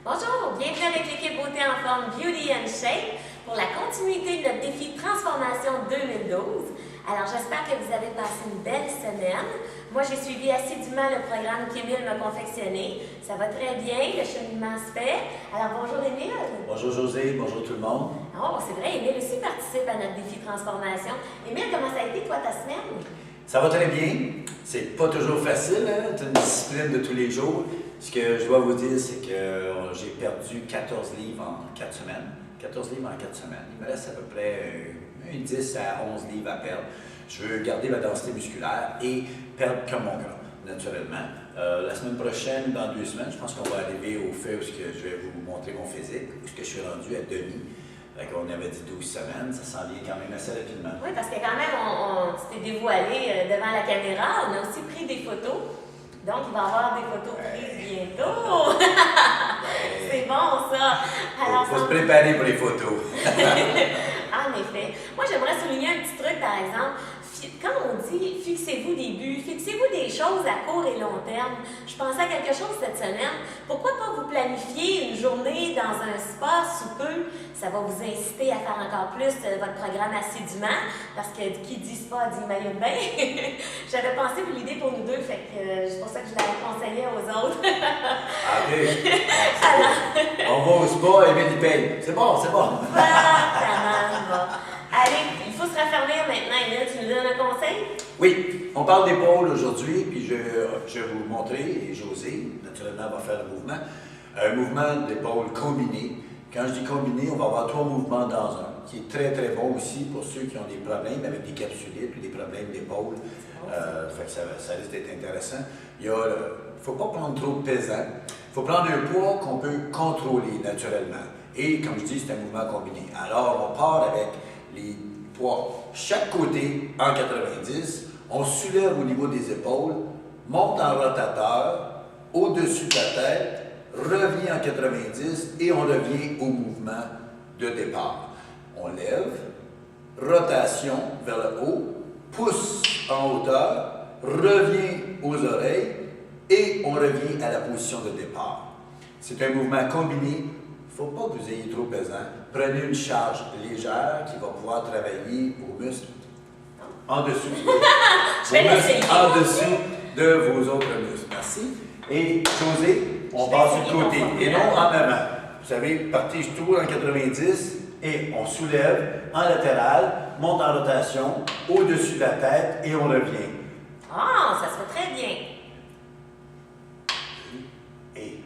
Bonjour, bienvenue avec l'équipe Beauté en forme Beauty and Shape pour la continuité de notre défi Transformation 2012. Alors j'espère que vous avez passé une belle semaine. Moi j'ai suivi assidûment le programme qu'Émile m'a confectionné. Ça va très bien, le cheminement se fait. Alors bonjour Émile. Bonjour José, bonjour tout le monde. Oh, c'est vrai, Émile aussi participe à notre défi Transformation. Émile, comment ça a été toi ta semaine? Ça va très bien. C'est pas toujours facile, hein? C'est une discipline de tous les jours. Ce que je dois vous dire, c'est que j'ai perdu 14 livres en 4 semaines. 14 livres en 4 semaines. Il me reste à peu près 10 à 11 livres à perdre. Je veux garder ma densité musculaire et perdre comme mon gras, naturellement. La semaine prochaine, dans 2 semaines, je pense qu'on va arriver au fait où je vais vous montrer mon physique, où je suis rendu à demi. On avait dit 12 semaines, ça s'en vient quand même assez rapidement. Oui, parce que quand même, on s'était dévoilé devant la caméra, on a aussi pris des photos. Donc, il va y avoir des photos prises bientôt. C'est bon, ça. Il faut se préparer pour les photos. En effet. Moi, j'aimerais souligner un petit truc, par exemple. Quand on dit fixez-vous des buts, fixez-vous des choses à court et long terme, je pensais à quelque chose cette semaine. Pourquoi pas vous planifier une journée dans un spa sous peu? Ça va vous inciter à faire encore plus votre programme assidûment, parce que qui dit spa dit maillot de bain. J'avais pensé pour l'idée pour nous deux, fait que c'est pour ça que je l'avais conseillé aux autres. OK. On va au spa et Émile paye. C'est bon, c'est bon. Exactement. Bon. Allez, il faut se raffermir maintenant. Émile, tu nous donnes un conseil? Oui, on parle d'épaule aujourd'hui, puis je vais vous montrer, et José, naturellement, va faire le mouvement. Un mouvement d'épaule combiné. Quand je dis combiné, on va avoir 3 mouvements dans un, qui est très, très bon aussi pour ceux qui ont des problèmes avec des capsulites ou des problèmes d'épaule. Fait que ça risque d'être intéressant. Il ne faut pas prendre trop de pesant. Il faut prendre un poids qu'on peut contrôler naturellement. Et comme je dis, c'est un mouvement combiné. Alors, on part avec les poids chaque côté en 90. On soulève au niveau des épaules, monte en rotateur, au-dessus de la tête, revient en 90 et on revient au mouvement de départ. On lève, rotation vers le haut, pousse en hauteur, revient aux oreilles et on revient à la position de départ. C'est un mouvement combiné. Il ne faut pas que vous ayez trop pesant. Prenez une charge légère qui va pouvoir travailler vos muscles en dessous. En dessous de vos autres muscles. Merci. Et José, on passe sur le côté et non en avant. Vous savez, partez tout en 90 et on soulève en latéral, monte en rotation, au-dessus de la tête et on revient. Ah, ça se fait très bien. Et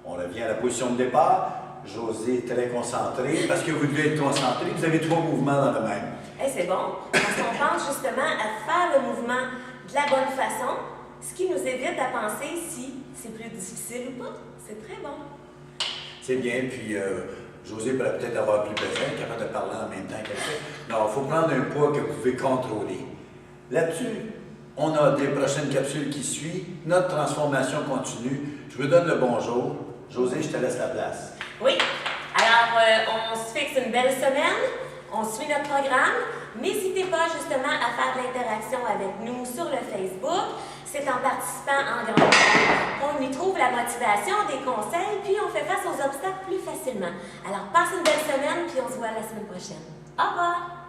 on revient à la position de départ. José est très concentré parce que vous devez être concentré. Vous avez 3 mouvements dans le même. C'est bon, parce qu'on pense justement à faire le mouvement de la bonne façon, ce qui nous évite à penser si c'est plus difficile ou pas. C'est très bon. C'est bien, puis José pourrait peut-être avoir plus besoin, capable de parler en même temps qu'elle fait. Non, il faut prendre un poids que vous pouvez contrôler. Là-dessus, on a des prochaines capsules qui suivent. Notre transformation continue. Je vous donne le bonjour. José, je te laisse la place. Oui. Alors, on se fixe une belle semaine. On suit notre programme. N'hésitez pas justement à faire de l'interaction avec nous sur le Facebook. C'est en participant en grand nombre qu'on y trouve la motivation, des conseils, puis on fait face aux obstacles plus facilement. Alors, passe une belle semaine, puis on se voit la semaine prochaine. Au revoir!